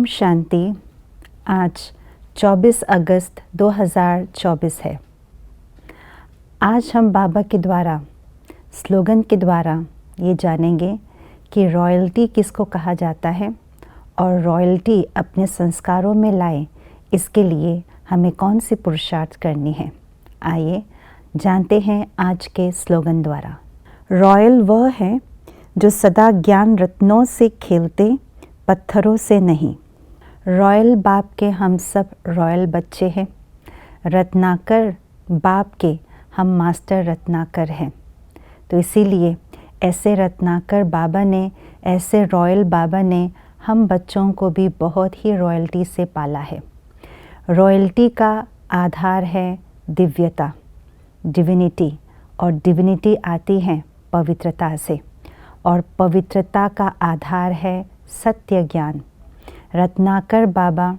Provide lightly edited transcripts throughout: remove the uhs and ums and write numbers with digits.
शांति। आज 24 अगस्त 2024 है। आज हम बाबा के द्वारा स्लोगन के द्वारा ये जानेंगे कि रॉयल्टी किसको कहा जाता है और रॉयल्टी अपने संस्कारों में लाए, इसके लिए हमें कौन सी पुरुषार्थ करनी है। आइए जानते हैं आज के स्लोगन द्वारा। रॉयल वह है जो सदा ज्ञान रत्नों से खेलते, पत्थरों से नहीं। रॉयल बाप के हम सब रॉयल बच्चे हैं। रत्नाकर बाप के हम मास्टर रत्नाकर हैं। तो इसीलिए ऐसे रत्नाकर बाबा ने, ऐसे रॉयल बाबा ने हम बच्चों को भी बहुत ही रॉयल्टी से पाला है। रॉयल्टी का आधार है दिव्यता, डिविनिटी, और डिविनिटी आती है पवित्रता से, और पवित्रता का आधार है सत्य ज्ञान। रत्नाकर बाबा,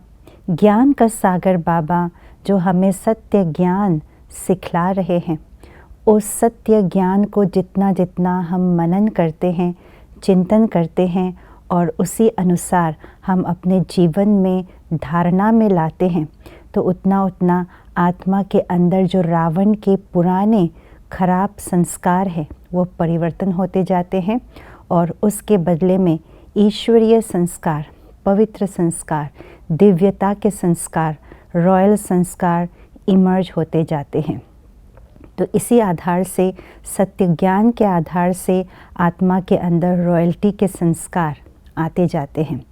ज्ञान का सागर बाबा, जो हमें सत्य ज्ञान सिखला रहे हैं, उस सत्य ज्ञान को जितना जितना हम मनन करते हैं, चिंतन करते हैं और उसी अनुसार हम अपने जीवन में धारणा में लाते हैं, तो उतना उतना आत्मा के अंदर जो रावण के पुराने खराब संस्कार है वो परिवर्तन होते जाते हैं और उसके बदले में ईश्वरीय संस्कार, पवित्र संस्कार, दिव्यता के संस्कार, रॉयल संस्कार इमर्ज होते जाते हैं। तो इसी आधार से, सत्य ज्ञान के आधार से आत्मा के अंदर रॉयल्टी के संस्कार आते जाते हैं।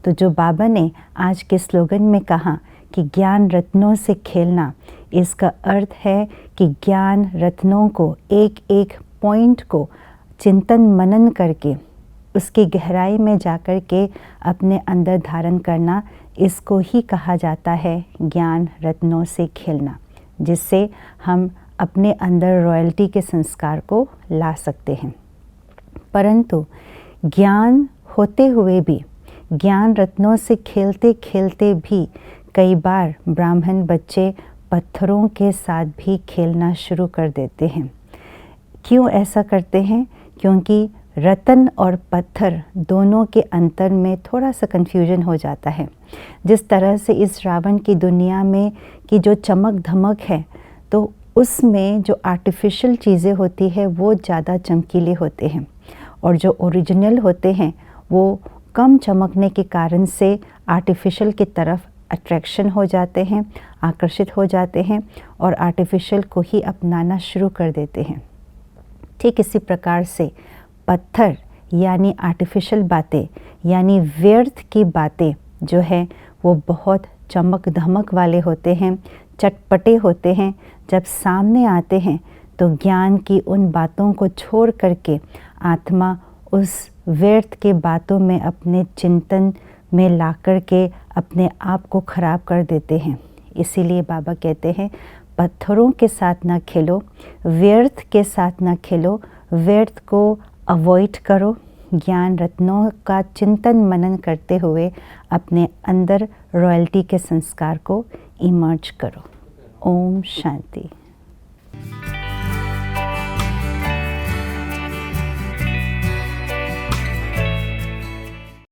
तो जो बाबा ने आज के स्लोगन में कहा कि ज्ञान रत्नों से खेलना, इसका अर्थ है कि ज्ञान रत्नों को, एक एक पॉइंट को चिंतन मनन करके उसकी गहराई में जाकर के अपने अंदर धारण करना, इसको ही कहा जाता है ज्ञान रत्नों से खेलना, जिससे हम अपने अंदर रॉयल्टी के संस्कार को ला सकते हैं। परंतु ज्ञान होते हुए भी, ज्ञान रत्नों से खेलते खेलते भी कई बार ब्राह्मण बच्चे पत्थरों के साथ भी खेलना शुरू कर देते हैं। क्यों ऐसा करते हैं? क्योंकि रतन और पत्थर दोनों के अंतर में थोड़ा सा कन्फ्यूजन हो जाता है। जिस तरह से इस रावण की दुनिया में की जो चमक धमक है, तो उसमें जो आर्टिफिशियल चीज़ें होती है वो ज़्यादा चमकीले होते हैं, और जो ओरिजिनल होते हैं वो कम चमकने के कारण से आर्टिफिशियल की तरफ अट्रैक्शन हो जाते हैं, आकर्षित हो जाते हैं और आर्टिफिशियल को ही अपनाना शुरू कर देते हैं। ठीक इसी प्रकार से पत्थर यानी आर्टिफिशियल बातें, यानी व्यर्थ की बातें जो है वो बहुत चमक धमक वाले होते हैं, चटपटे होते हैं। जब सामने आते हैं तो ज्ञान की उन बातों को छोड़ करके आत्मा उस व्यर्थ के बातों में अपने चिंतन में ला कर के अपने आप को खराब कर देते हैं। इसीलिए बाबा कहते हैं पत्थरों के साथ ना खेलो, व्यर्थ के साथ ना खेलो, व्यर्थ को अवॉइड करो, ज्ञान रत्नों का चिंतन मनन करते हुए अपने अंदर रॉयल्टी के संस्कार को इमर्ज करो। ओम शांति।